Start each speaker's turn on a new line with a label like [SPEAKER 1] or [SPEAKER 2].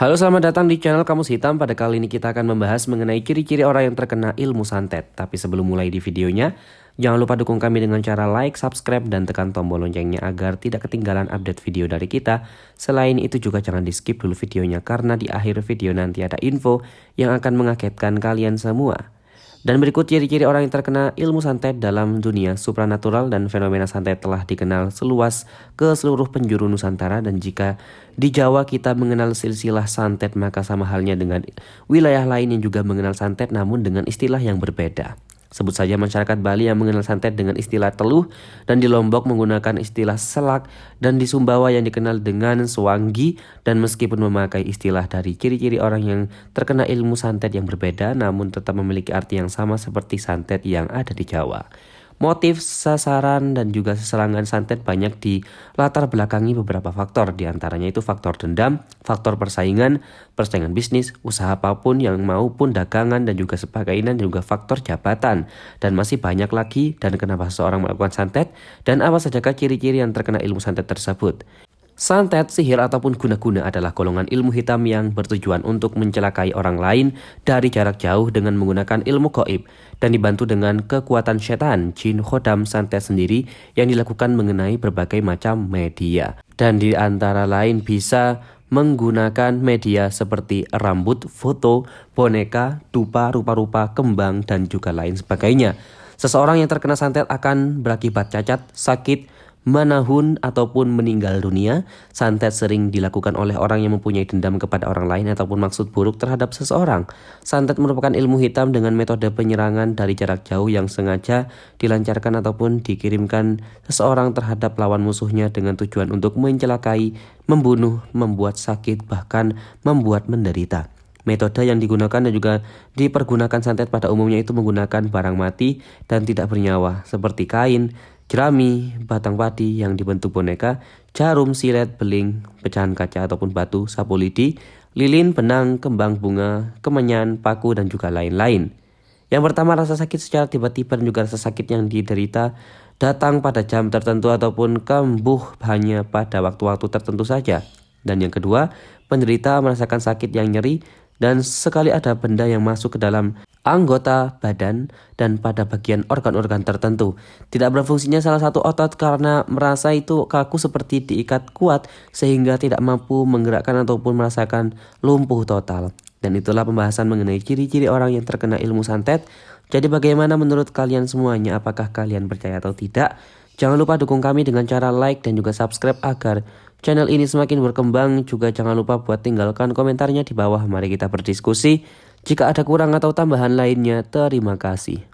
[SPEAKER 1] Halo, selamat datang di channel Kamus Hitam. Pada kali ini kita akan membahas mengenai ciri-ciri orang yang terkena ilmu santet. Tapi sebelum mulai di videonya, jangan lupa dukung kami dengan cara like, subscribe, dan tekan tombol loncengnya agar tidak ketinggalan update video dari kita. Selain itu juga jangan di skip dulu videonya karena di akhir video nanti ada info yang akan mengagetkan kalian semua. Dan berikut ciri-ciri orang yang terkena ilmu santet dalam dunia supranatural, dan fenomena santet telah dikenal seluas ke seluruh penjuru Nusantara. Dan jika di Jawa kita mengenal silsilah santet, maka sama halnya dengan wilayah lain yang juga mengenal santet namun dengan istilah yang berbeda. Sebut saja masyarakat Bali yang mengenal santet dengan istilah teluh, dan di Lombok menggunakan istilah selak, dan di Sumbawa yang dikenal dengan swanggi. Dan meskipun memakai istilah dari ciri-ciri orang yang terkena ilmu santet yang berbeda, namun tetap memiliki arti yang sama seperti santet yang ada di Jawa. Motif, sasaran, dan juga serangan santet banyak dilatar belakangi beberapa faktor. Di antaranya itu faktor dendam, faktor persaingan bisnis, usaha apapun yang maupun dagangan, dan juga sebagainya, dan juga faktor jabatan. Dan masih banyak lagi. Dan kenapa seseorang melakukan santet, dan apa sajakah ciri-ciri yang terkena ilmu santet tersebut. Santet, sihir, ataupun guna-guna adalah golongan ilmu hitam yang bertujuan untuk mencelakai orang lain dari jarak jauh dengan menggunakan ilmu gaib dan dibantu dengan kekuatan setan, jin, khodam. Santet sendiri yang dilakukan mengenai berbagai macam media, dan di antara lain bisa menggunakan media seperti rambut, foto, boneka, dupa, rupa-rupa, kembang, dan juga lain sebagainya. Seseorang yang terkena santet akan berakibat cacat, sakit, menahun, ataupun meninggal dunia. Santet sering dilakukan oleh orang yang mempunyai dendam kepada orang lain ataupun maksud buruk terhadap seseorang. Santet merupakan ilmu hitam dengan metode penyerangan dari jarak jauh yang sengaja dilancarkan ataupun dikirimkan seseorang terhadap lawan musuhnya dengan tujuan untuk mencelakai, membunuh, membuat sakit, bahkan membuat menderita. Metode yang digunakan dan juga dipergunakan santet pada umumnya itu menggunakan barang mati dan tidak bernyawa seperti kain, jerami, batang padi yang dibentuk boneka, jarum, silet, beling, pecahan kaca ataupun batu, sapu lidi, lilin, benang, kembang bunga, kemenyan, paku, dan juga lain-lain. Yang pertama, rasa sakit secara tiba-tiba dan juga rasa sakit yang diderita datang pada jam tertentu ataupun kambuh hanya pada waktu-waktu tertentu saja. Dan yang kedua, penderita merasakan sakit yang nyeri dan sekali ada benda yang masuk ke dalam anggota badan dan pada bagian organ-organ tertentu. Tidak berfungsinya salah satu otot karena merasa itu kaku seperti diikat kuat sehingga tidak mampu menggerakkan ataupun merasakan lumpuh total. Dan itulah pembahasan mengenai ciri-ciri orang yang terkena ilmu santet. Jadi bagaimana menurut kalian semuanya? Apakah kalian percaya atau tidak? Jangan lupa dukung kami dengan cara like dan juga subscribe agar channel ini semakin berkembang. Juga jangan lupa buat tinggalkan komentarnya di bawah. Mari kita berdiskusi. Jika ada kurang atau tambahan lainnya, terima kasih.